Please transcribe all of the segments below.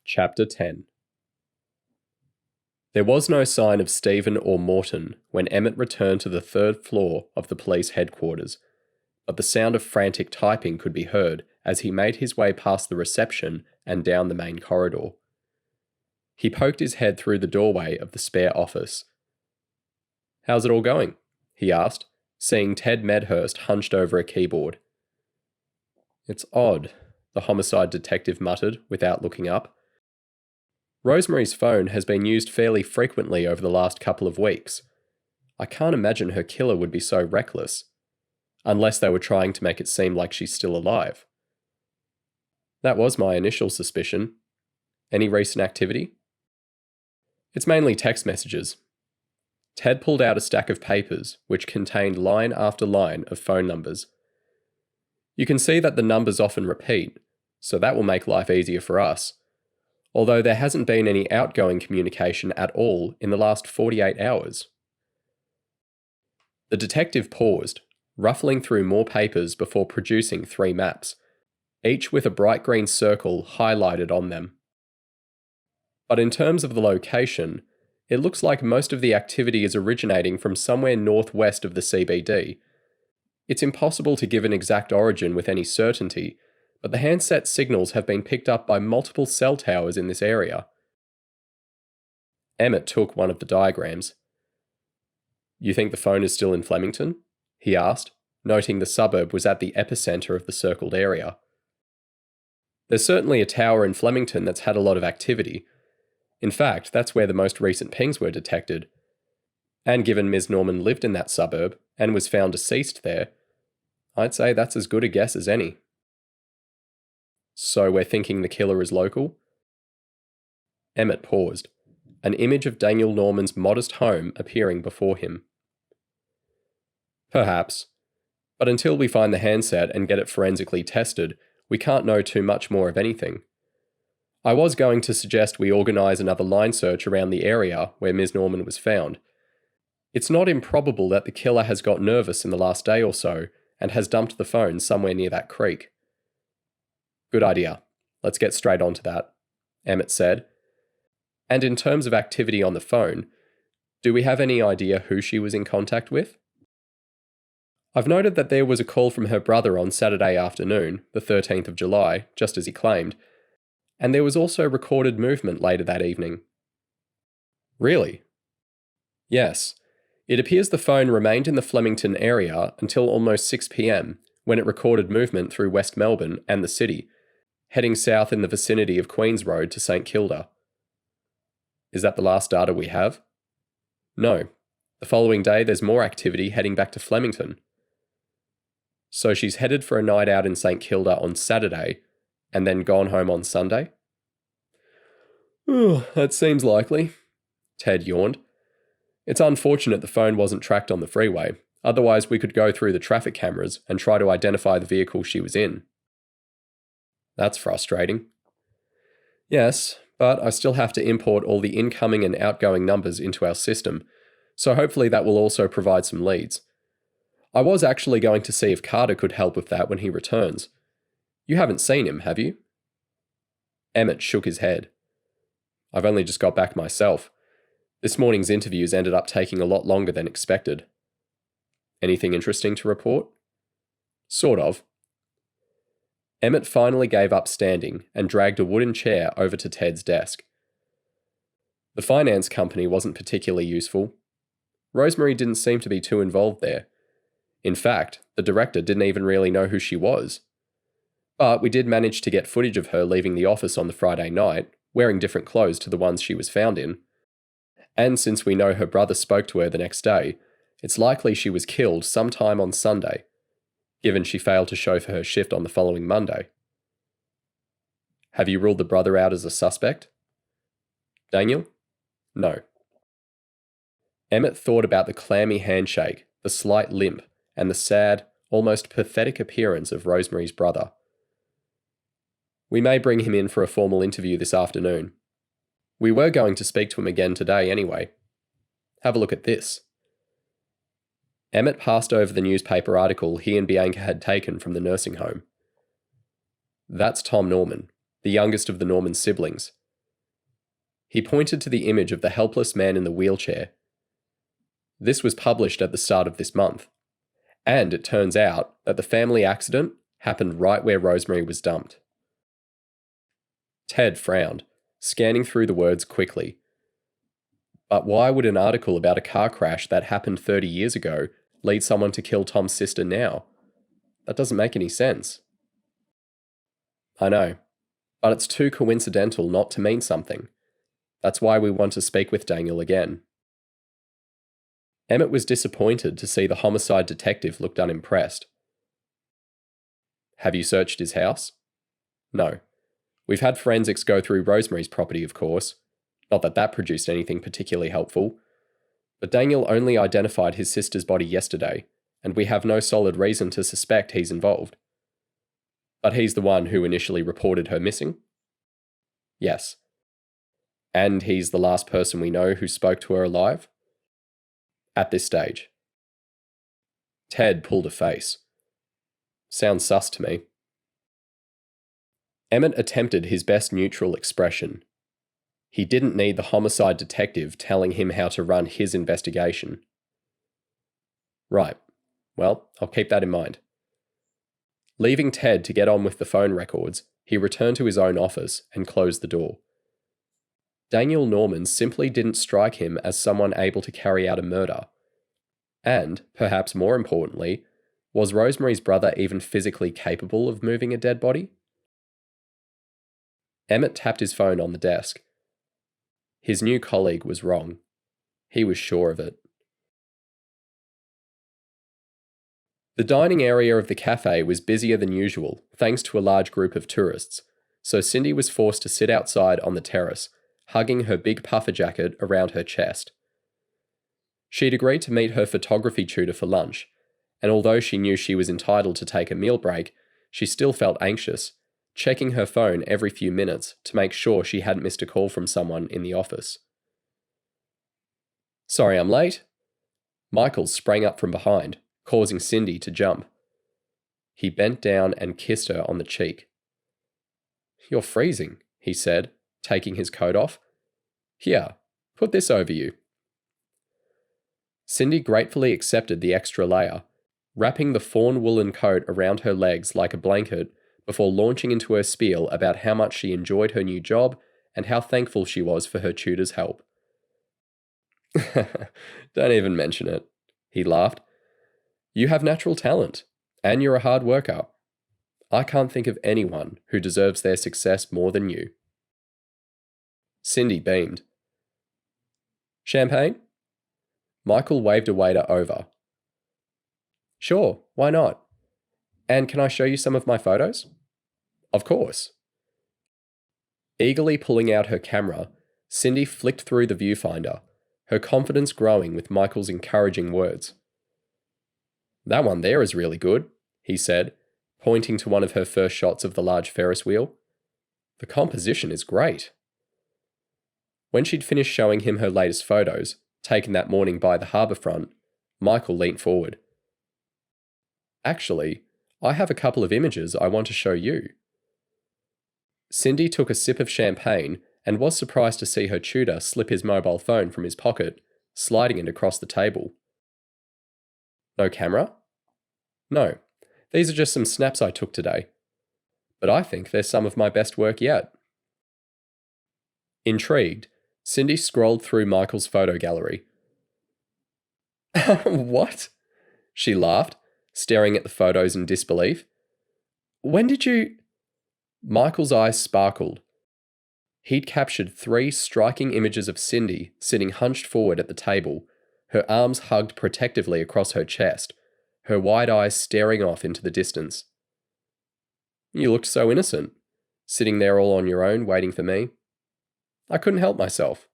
Chapter 10. There was no sign of Stephen or Morton when Emmett returned to the third floor of the police headquarters, but the sound of frantic typing could be heard as he made his way past the reception and down the main corridor. He poked his head through the doorway of the spare office. "How's it all going?" he asked, seeing Ted Medhurst hunched over a keyboard. "It's odd," the homicide detective muttered without looking up. "Rosemary's phone has been used fairly frequently over the last couple of weeks. I can't imagine her killer would be so reckless. Unless they were trying to make it seem like she's still alive." "That was my initial suspicion. Any recent activity?" "It's mainly text messages." Ted pulled out a stack of papers which contained line after line of phone numbers. "You can see that the numbers often repeat, so that will make life easier for us. Although there hasn't been any outgoing communication at all in the last 48 hours. The detective paused, ruffling through more papers before producing 3 maps, each with a bright green circle highlighted on them. "But in terms of the location, it looks like most of the activity is originating from somewhere northwest of the CBD. It's impossible to give an exact origin with any certainty, but the handset signals have been picked up by multiple cell towers in this area." Emmett took one of the diagrams. "You think the phone is still in Flemington?" he asked, noting the suburb was at the epicenter of the circled area. "There's certainly a tower in Flemington that's had a lot of activity. In fact, that's where the most recent pings were detected. And given Ms. Norman lived in that suburb and was found deceased there, I'd say that's as good a guess as any." "So we're thinking the killer is local?" Emmett paused, an image of Daniel Norman's modest home appearing before him. "Perhaps. But until we find the handset and get it forensically tested, we can't know too much more of anything. I was going to suggest we organise another line search around the area where Ms. Norman was found. It's not improbable that the killer has got nervous in the last day or so and has dumped the phone somewhere near that creek." "Good idea. Let's get straight onto that," Emmett said. "And in terms of activity on the phone, do we have any idea who she was in contact with?" "I've noted that there was a call from her brother on Saturday afternoon, the 13th of July, just as he claimed, and there was also recorded movement later that evening." "Really?" "Yes. It appears the phone remained in the Flemington area until almost 6 p.m, when it recorded movement through West Melbourne and the city, heading south in the vicinity of Queen's Road to St Kilda." "Is that the last data we have?" "No. The following day there's more activity heading back to Flemington." "So she's headed for a night out in St Kilda on Saturday, and then gone home on Sunday?" "That seems likely." Ted yawned. "It's unfortunate the phone wasn't tracked on the freeway, otherwise we could go through the traffic cameras and try to identify the vehicle she was in." "That's frustrating." "Yes, but I still have to import all the incoming and outgoing numbers into our system, so hopefully that will also provide some leads. I was actually going to see if Carter could help with that when he returns. You haven't seen him, have you?" Emmett shook his head. "I've only just got back myself. This morning's interviews ended up taking a lot longer than expected." "Anything interesting to report?" "Sort of." Emmett finally gave up standing and dragged a wooden chair over to Ted's desk. "The finance company wasn't particularly useful. Rosemary didn't seem to be too involved there. In fact, the director didn't even really know who she was. But we did manage to get footage of her leaving the office on the Friday night, wearing different clothes to the ones she was found in. And since we know her brother spoke to her the next day, it's likely she was killed sometime on Sunday, given she failed to show for her shift on the following Monday." "Have you ruled the brother out as a suspect?" "Daniel? No." Emmett thought about the clammy handshake, the slight limp, and the sad, almost pathetic appearance of Rosemary's brother. "We may bring him in for a formal interview this afternoon. We were going to speak to him again today anyway. Have a look at this." Emmett passed over the newspaper article he and Bianca had taken from the nursing home. "That's Tom Norman, the youngest of the Norman siblings. He pointed to the image of the helpless man in the wheelchair. This was published at the start of this month, and it turns out that the family accident happened right where Rosemary was dumped. Ted frowned, scanning through the words quickly. But why would an article about a car crash that happened 30 years ago lead someone to kill Tom's sister now? That doesn't make any sense. I know, but it's too coincidental not to mean something. That's why we want to speak with Daniel again. Emmett was disappointed to see the homicide detective looked unimpressed. Have you searched his house? No. We've had forensics go through Rosemary's property, of course. Not that that produced anything particularly helpful. But Daniel only identified his sister's body yesterday, and we have no solid reason to suspect he's involved. But he's the one who initially reported her missing? Yes. And he's the last person we know who spoke to her alive? At this stage. Ted pulled a face. Sounds sus to me. Emmett attempted his best neutral expression. He didn't need the homicide detective telling him how to run his investigation. Right. Well, I'll keep that in mind. Leaving Ted to get on with the phone records, he returned to his own office and closed the door. Daniel Norman simply didn't strike him as someone able to carry out a murder. And, perhaps more importantly, was Rosemary's brother even physically capable of moving a dead body? Emmett tapped his phone on the desk. His new colleague was wrong. He was sure of it. The dining area of the cafe was busier than usual, thanks to a large group of tourists, so Cindy was forced to sit outside on the terrace, hugging her big puffer jacket around her chest. She'd agreed to meet her photography tutor for lunch, and although she knew she was entitled to take a meal break, she still felt anxious, checking her phone every few minutes to make sure she hadn't missed a call from someone in the office. Sorry I'm late. Michael sprang up from behind, causing Cindy to jump. He bent down and kissed her on the cheek. You're freezing, he said, taking his coat off. Here, put this over you. Cindy gratefully accepted the extra layer, wrapping the fawn woolen coat around her legs like a blanket before launching into her spiel about how much she enjoyed her new job and how thankful she was for her tutor's help. Don't even mention it, he laughed. You have natural talent, and you're a hard worker. I can't think of anyone who deserves their success more than you. Cindy beamed. Champagne? Michael waved a waiter over. Sure, why not? And can I show you some of my photos? Of course. Eagerly pulling out her camera, Cindy flicked through the viewfinder, her confidence growing with Michael's encouraging words. That one there is really good, he said, pointing to one of her first shots of the large Ferris wheel. The composition is great. When she'd finished showing him her latest photos, taken that morning by the harbourfront, Michael leant forward. Actually, I have a couple of images I want to show you. Cindy took a sip of champagne and was surprised to see her tutor slip his mobile phone from his pocket, sliding it across the table. No camera? No, these are just some snaps I took today. But I think they're some of my best work yet. Intrigued, Cindy scrolled through Michael's photo gallery. What? She laughed, staring at the photos in disbelief. When did you... Michael's eyes sparkled. He'd captured 3 striking images of Cindy sitting hunched forward at the table, her arms hugged protectively across her chest, her wide eyes staring off into the distance. You looked so innocent, sitting there all on your own waiting for me. I couldn't help myself.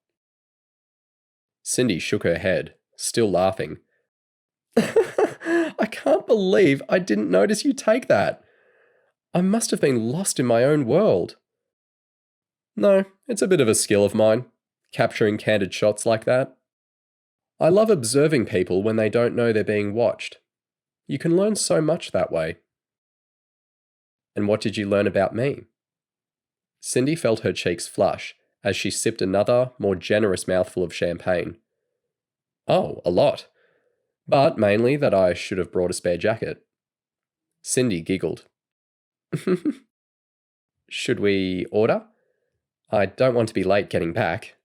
Cindy shook her head, still laughing. I can't believe I didn't notice you take that. I must have been lost in my own world. No, it's a bit of a skill of mine, capturing candid shots like that. I love observing people when they don't know they're being watched. You can learn so much that way. And what did you learn about me? Cindy felt her cheeks flush as she sipped another, more generous mouthful of champagne. Oh, a lot. But mainly that I should have brought a spare jacket. Cindy giggled. Should we order? I don't want to be late getting back.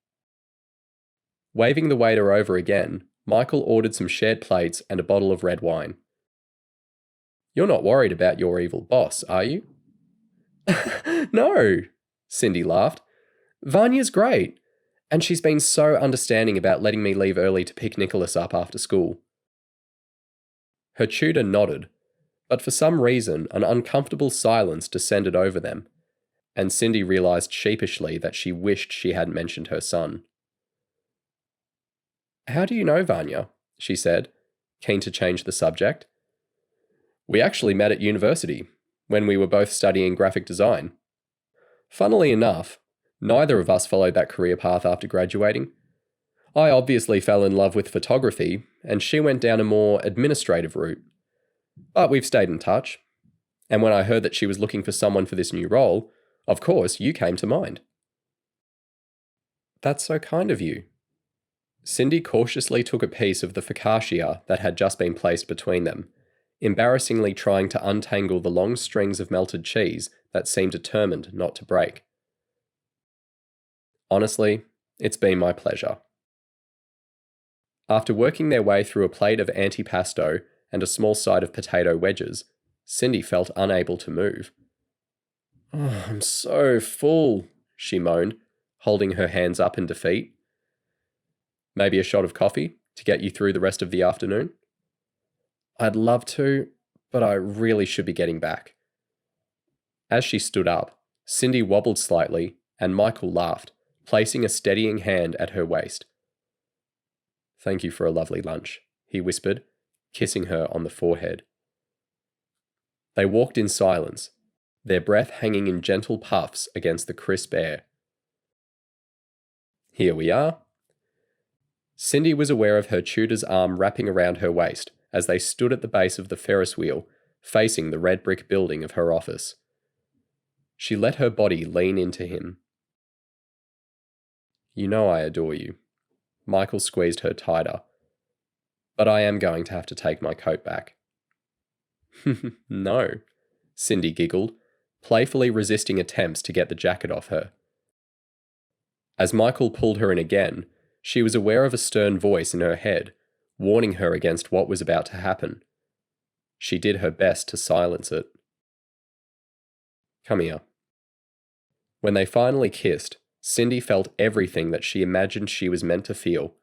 Waving the waiter over again, Michael ordered some shared plates and a bottle of red wine. You're not worried about your evil boss, are you? No, Cindy laughed. Vanya's great, and she's been so understanding about letting me leave early to pick Nicholas up after school. Her tutor nodded, but for some reason an uncomfortable silence descended over them, and Cindy realised sheepishly that she wished she hadn't mentioned her son. How do you know Vanya? She said, keen to change the subject. We actually met at university, when we were both studying graphic design. Funnily enough, neither of us followed that career path after graduating. I obviously fell in love with photography, and she went down a more administrative route. But we've stayed in touch. And when I heard that she was looking for someone for this new role, of course, you came to mind. That's so kind of you. Cindy cautiously took a piece of the focaccia that had just been placed between them, embarrassingly trying to untangle the long strings of melted cheese that seemed determined not to break. Honestly, it's been my pleasure. After working their way through a plate of antipasto and a small side of potato wedges, Cindy felt unable to move. Oh, I'm so full, she moaned, holding her hands up in defeat. Maybe a shot of coffee to get you through the rest of the afternoon? I'd love to, but I really should be getting back. As she stood up, Cindy wobbled slightly and Michael laughed, placing a steadying hand at her waist. Thank you for a lovely lunch, he whispered, kissing her on the forehead. They walked in silence, their breath hanging in gentle puffs against the crisp air. Here we are. Cindy was aware of her tutor's arm wrapping around her waist as they stood at the base of the Ferris wheel, facing the red brick building of her office. She let her body lean into him. You know I adore you. Michael squeezed her tighter. But I am going to have to take my coat back. No, Cindy giggled, playfully resisting attempts to get the jacket off her. As Michael pulled her in again, she was aware of a stern voice in her head, warning her against what was about to happen. She did her best to silence it. Come here. When they finally kissed, Cindy felt everything that she imagined she was meant to feel.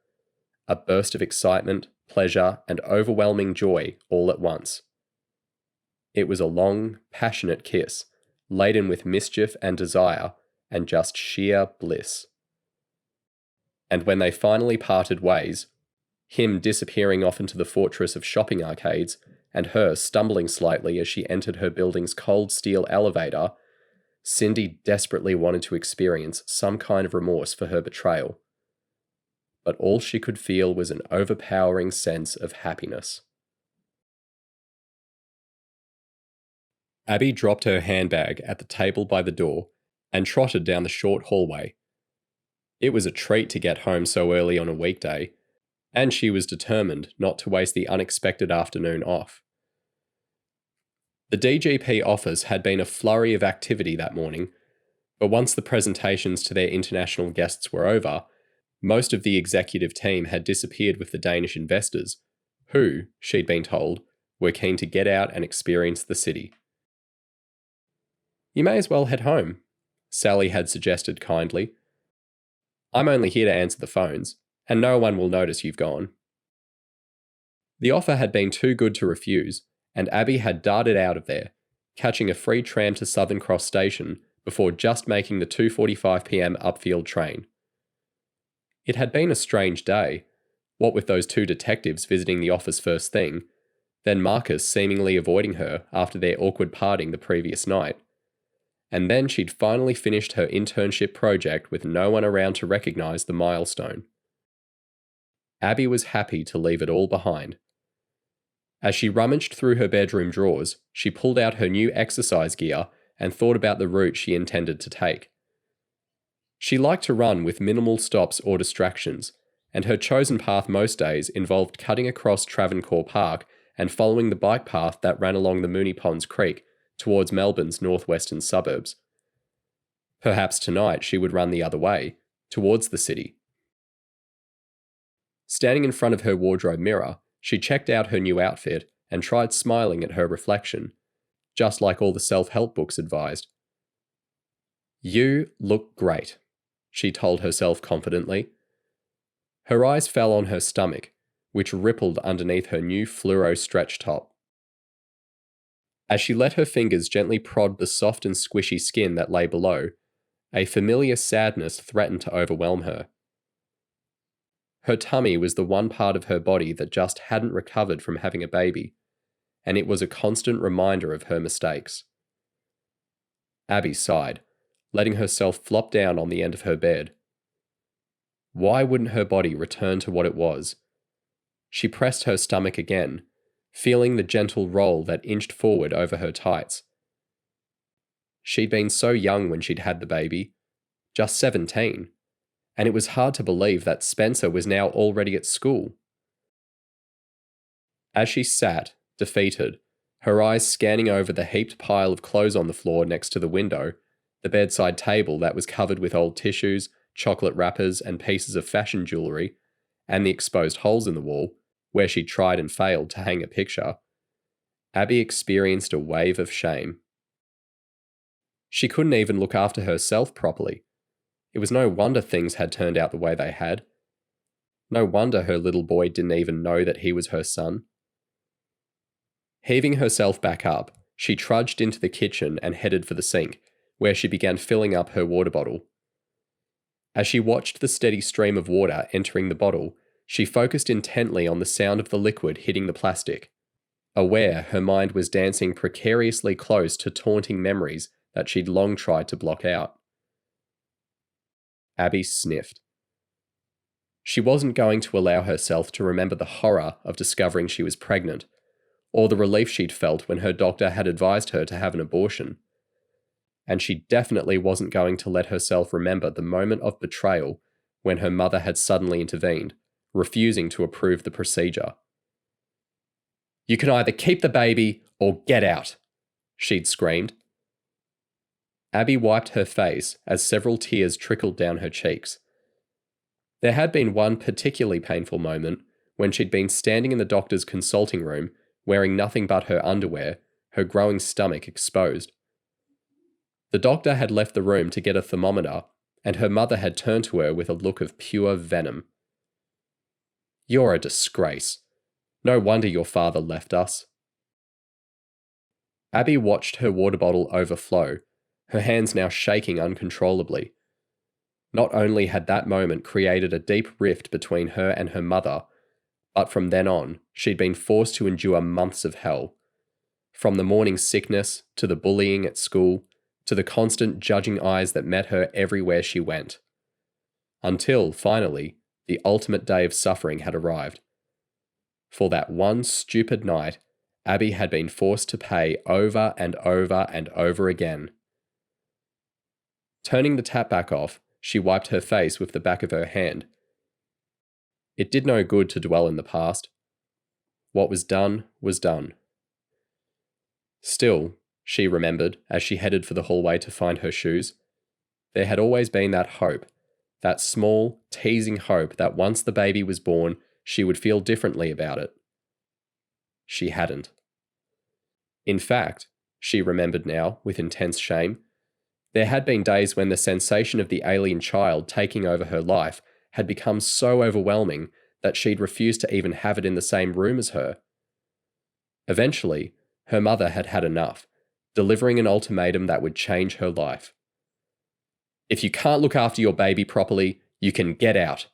A burst of excitement, pleasure, and overwhelming joy all at once. It was a long, passionate kiss, laden with mischief and desire, and just sheer bliss. And when they finally parted ways, him disappearing off into the fortress of shopping arcades, and her stumbling slightly as she entered her building's cold steel elevator, Cindy desperately wanted to experience some kind of remorse for her betrayal. But all she could feel was an overpowering sense of happiness. Abby dropped her handbag at the table by the door and trotted down the short hallway. It was a treat to get home so early on a weekday, and she was determined not to waste the unexpected afternoon off. The DGP office had been a flurry of activity that morning, but once the presentations to their international guests were over, most of the executive team had disappeared with the Danish investors, who, she'd been told, were keen to get out and experience the city. You may as well head home, Sally had suggested kindly. I'm only here to answer the phones, and no one will notice you've gone. The offer had been too good to refuse, and Abby had darted out of there, catching a free tram to Southern Cross Station before just making the 2:45 p.m. upfield train. It had been a strange day, what with those two detectives visiting the office first thing, then Marcus seemingly avoiding her after their awkward parting the previous night. And then she'd finally finished her internship project with no one around to recognise the milestone. Abby was happy to leave it all behind. As she rummaged through her bedroom drawers, she pulled out her new exercise gear and thought about the route she intended to take. She liked to run with minimal stops or distractions, and her chosen path most days involved cutting across Travancore Park and following the bike path that ran along the Moonee Ponds Creek towards Melbourne's northwestern suburbs. Perhaps tonight she would run the other way, towards the city. Standing in front of her wardrobe mirror, she checked out her new outfit and tried smiling at her reflection, just like all the self-help books advised. "You look great," she told herself confidently. Her eyes fell on her stomach, which rippled underneath her new fluoro stretch top. As she let her fingers gently prod the soft and squishy skin that lay below, a familiar sadness threatened to overwhelm her. Her tummy was the one part of her body that just hadn't recovered from having a baby, and it was a constant reminder of her mistakes. Abby sighed, letting herself flop down on the end of her bed. Why wouldn't her body return to what it was? She pressed her stomach again, feeling the gentle roll that inched forward over her tights. She'd been so young when she'd had the baby, just 17, and it was hard to believe that Spencer was now already at school. As she sat, defeated, her eyes scanning over the heaped pile of clothes on the floor next to the window, the bedside table that was covered with old tissues, chocolate wrappers, and pieces of fashion jewellery, and the exposed holes in the wall, where she'd tried and failed to hang a picture, Abby experienced a wave of shame. She couldn't even look after herself properly. It was no wonder things had turned out the way they had. No wonder her little boy didn't even know that he was her son. Heaving herself back up, she trudged into the kitchen and headed for the sink, where she began filling up her water bottle. As she watched the steady stream of water entering the bottle, she focused intently on the sound of the liquid hitting the plastic, aware her mind was dancing precariously close to taunting memories that she'd long tried to block out. Abby sniffed. She wasn't going to allow herself to remember the horror of discovering she was pregnant, or the relief she'd felt when her doctor had advised her to have an abortion. And she definitely wasn't going to let herself remember the moment of betrayal when her mother had suddenly intervened, refusing to approve the procedure. "You can either keep the baby or get out," she'd screamed. Abby wiped her face as several tears trickled down her cheeks. There had been one particularly painful moment when she'd been standing in the doctor's consulting room, wearing nothing but her underwear, her growing stomach exposed. The doctor had left the room to get a thermometer, and her mother had turned to her with a look of pure venom. "You're a disgrace. No wonder your father left us." Abby watched her water bottle overflow, her hands now shaking uncontrollably. Not only had that moment created a deep rift between her and her mother, but from then on, she'd been forced to endure months of hell. From the morning sickness, to the bullying at school, to the constant judging eyes that met her everywhere she went. Until, finally, the ultimate day of suffering had arrived. For that one stupid night, Abby had been forced to pay over and over and over again. Turning the tap back off, she wiped her face with the back of her hand. It did no good to dwell in the past. What was done was done. Still, she remembered as she headed for the hallway to find her shoes, there had always been that hope, that small, teasing hope that once the baby was born, she would feel differently about it. She hadn't. In fact, she remembered now with intense shame, there had been days when the sensation of the alien child taking over her life had become so overwhelming that she'd refused to even have it in the same room as her. Eventually, her mother had had enough, delivering an ultimatum that would change her life. "If you can't look after your baby properly, you can get out."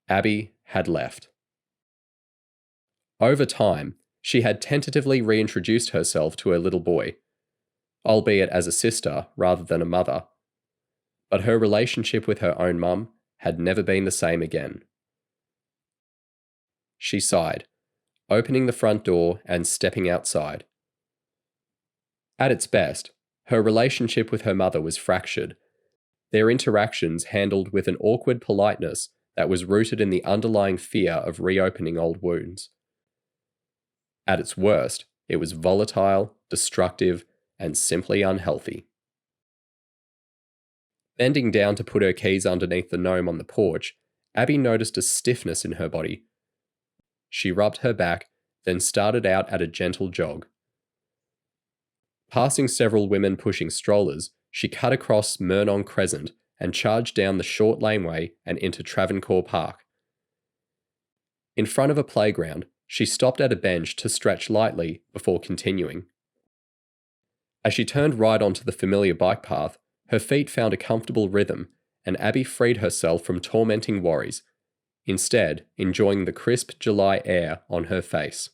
Abby had left. Over time, she had tentatively reintroduced herself to her little boy, albeit as a sister rather than a mother. But her relationship with her own mum had never been the same again. She sighed, opening the front door and stepping outside. At its best, her relationship with her mother was fractured, their interactions handled with an awkward politeness that was rooted in the underlying fear of reopening old wounds. At its worst, it was volatile, destructive, and simply unhealthy. Bending down to put her keys underneath the gnome on the porch, Abby noticed a stiffness in her body. She rubbed her back, then started out at a gentle jog. Passing several women pushing strollers, she cut across Murnon Crescent and charged down the short laneway and into Travancore Park. In front of a playground, she stopped at a bench to stretch lightly before continuing. As she turned right onto the familiar bike path, her feet found a comfortable rhythm, and Abby freed herself from tormenting worries, instead enjoying the crisp July air on her face.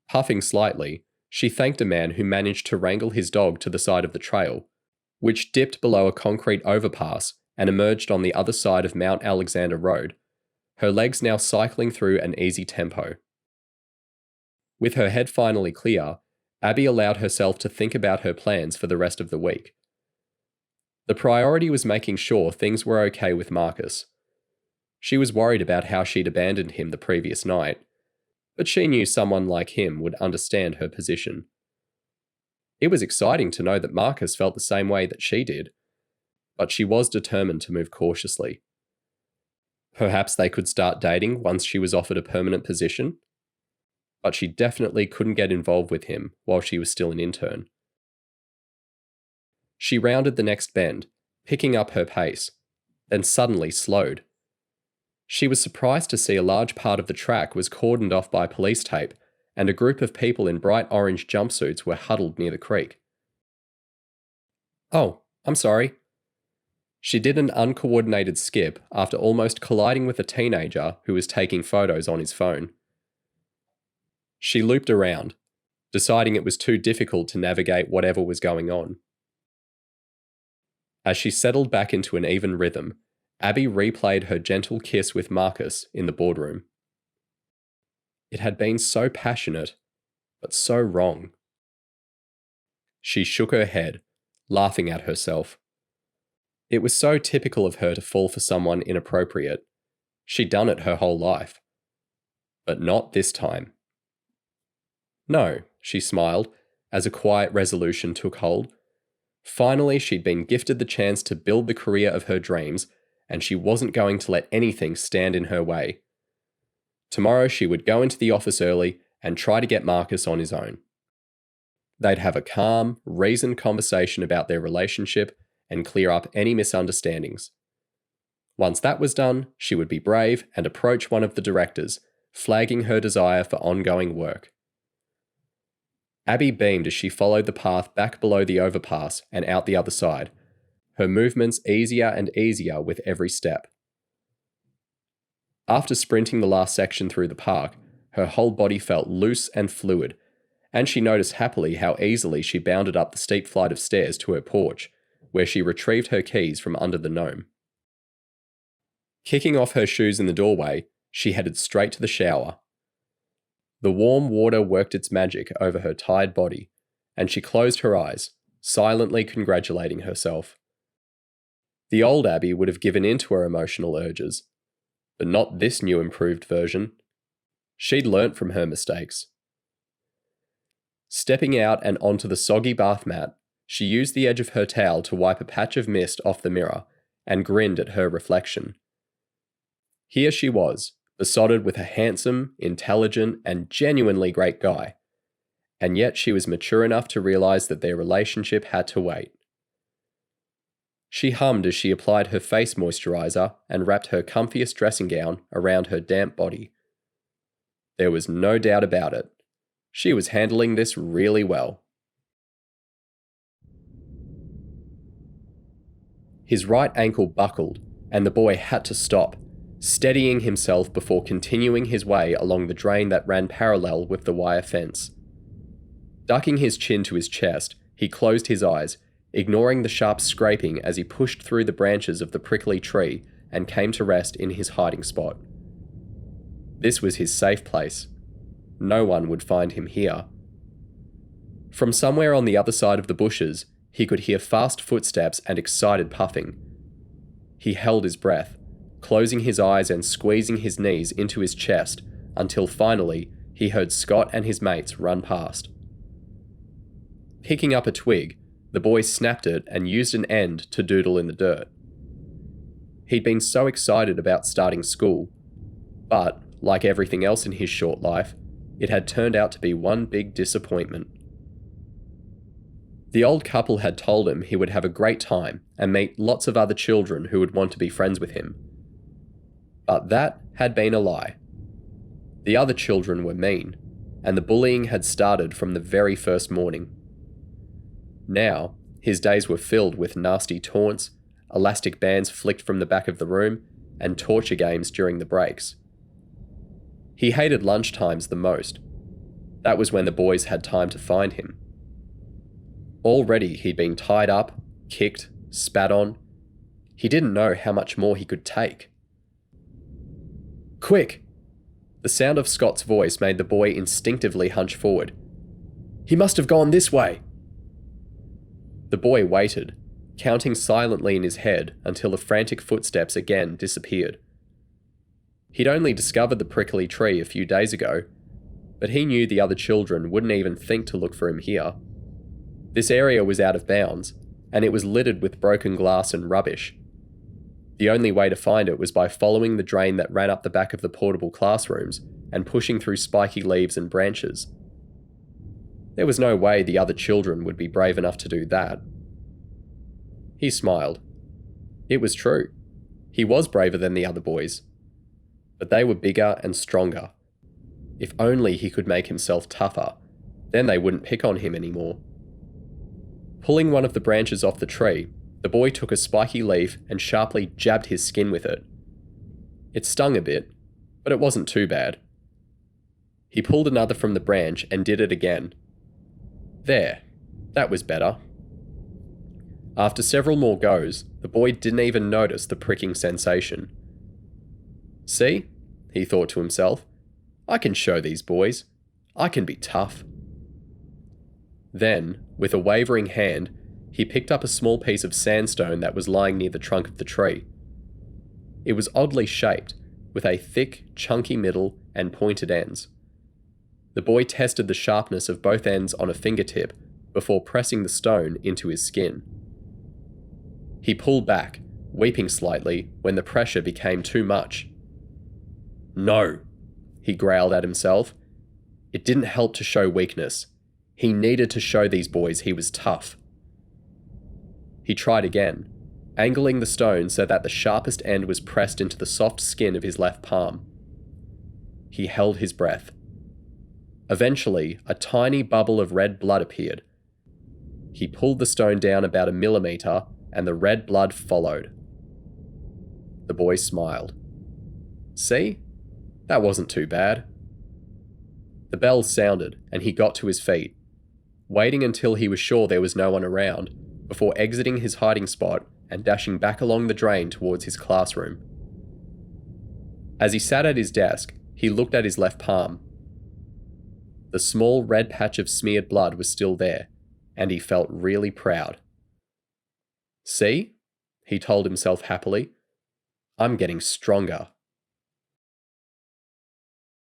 Puffing slightly, she thanked a man who managed to wrangle his dog to the side of the trail, which dipped below a concrete overpass and emerged on the other side of Mount Alexander Road, her legs now cycling through an easy tempo. With her head finally clear, Abby allowed herself to think about her plans for the rest of the week. The priority was making sure things were okay with Marcus. She was worried about how she'd abandoned him the previous night, but she knew someone like him would understand her position. It was exciting to know that Marcus felt the same way that she did, but she was determined to move cautiously. Perhaps they could start dating once she was offered a permanent position, but she definitely couldn't get involved with him while she was still an intern. She rounded the next bend, picking up her pace, then suddenly slowed. She was surprised to see a large part of the track was cordoned off by police tape, and a group of people in bright orange jumpsuits were huddled near the creek. "Oh, I'm sorry." She did an uncoordinated skip after almost colliding with a teenager who was taking photos on his phone. She looped around, deciding it was too difficult to navigate whatever was going on. As she settled back into an even rhythm, Abby replayed her gentle kiss with Marcus in the boardroom. It had been so passionate, but so wrong. She shook her head, laughing at herself. It was so typical of her to fall for someone inappropriate. She'd done it her whole life. But not this time. No, she smiled, as a quiet resolution took hold. Finally, she'd been gifted the chance to build the career of her dreams, and she wasn't going to let anything stand in her way. Tomorrow she would go into the office early and try to get Marcus on his own. They'd have a calm, reasoned conversation about their relationship and clear up any misunderstandings. Once that was done, she would be brave and approach one of the directors, flagging her desire for ongoing work. Abby beamed as she followed the path back below the overpass and out the other side, her movements easier and easier with every step. After sprinting the last section through the park, her whole body felt loose and fluid, and she noticed happily how easily she bounded up the steep flight of stairs to her porch, where she retrieved her keys from under the gnome. Kicking off her shoes in the doorway, she headed straight to the shower. The warm water worked its magic over her tired body, and she closed her eyes, silently congratulating herself. The old Abby would have given in to her emotional urges, but not this new improved version. She'd learnt from her mistakes. Stepping out and onto the soggy bath mat, she used the edge of her towel to wipe a patch of mist off the mirror and grinned at her reflection. Here she was, besotted with a handsome, intelligent, and genuinely great guy, and yet she was mature enough to realise that their relationship had to wait. She hummed as she applied her face moisturiser and wrapped her comfiest dressing gown around her damp body. There was no doubt about it. She was handling this really well. His right ankle buckled, and the boy had to stop, steadying himself before continuing his way along the drain that ran parallel with the wire fence. Ducking his chin to his chest, he closed his eyes, ignoring the sharp scraping as he pushed through the branches of the prickly tree and came to rest in his hiding spot. This was his safe place. No one would find him here. From somewhere on the other side of the bushes, he could hear fast footsteps and excited puffing. He held his breath, closing his eyes and squeezing his knees into his chest until finally he heard Scott and his mates run past. Picking up a twig, the boy snapped it and used an end to doodle in the dirt. He'd been so excited about starting school, but, like everything else in his short life, it had turned out to be one big disappointment. The old couple had told him he would have a great time and meet lots of other children who would want to be friends with him. But that had been a lie. The other children were mean, and the bullying had started from the very first morning. Now, his days were filled with nasty taunts, elastic bands flicked from the back of the room, and torture games during the breaks. He hated lunchtimes the most. That was when the boys had time to find him. Already he'd been tied up, kicked, spat on. He didn't know how much more he could take. "Quick!" The sound of Scott's voice made the boy instinctively hunch forward. "He must have gone this way." The boy waited, counting silently in his head until the frantic footsteps again disappeared. He'd only discovered the prickly tree a few days ago, but he knew the other children wouldn't even think to look for him here. This area was out of bounds, and it was littered with broken glass and rubbish. The only way to find it was by following the drain that ran up the back of the portable classrooms and pushing through spiky leaves and branches. There was no way the other children would be brave enough to do that. He smiled. It was true. He was braver than the other boys. But they were bigger and stronger. If only he could make himself tougher, then they wouldn't pick on him anymore. Pulling one of the branches off the tree, the boy took a spiky leaf and sharply jabbed his skin with it. It stung a bit, but it wasn't too bad. He pulled another from the branch and did it again. There, that was better. After several more goes, the boy didn't even notice the pricking sensation. "See," he thought to himself, "I can show these boys. I can be tough." Then, with a wavering hand, he picked up a small piece of sandstone that was lying near the trunk of the tree. It was oddly shaped, with a thick, chunky middle and pointed ends. The boy tested the sharpness of both ends on a fingertip before pressing the stone into his skin. He pulled back, weeping slightly when the pressure became too much. "No," he growled at himself. It didn't help to show weakness. He needed to show these boys he was tough. He tried again, angling the stone so that the sharpest end was pressed into the soft skin of his left palm. He held his breath. Eventually, a tiny bubble of red blood appeared. He pulled the stone down about a millimeter, and the red blood followed. The boy smiled. "See? That wasn't too bad." The bell sounded, and he got to his feet, waiting until he was sure there was no one around, before exiting his hiding spot and dashing back along the drain towards his classroom. As he sat at his desk, he looked at his left palm. The small red patch of smeared blood was still there, and he felt really proud. "See?" he told himself happily. "I'm getting stronger."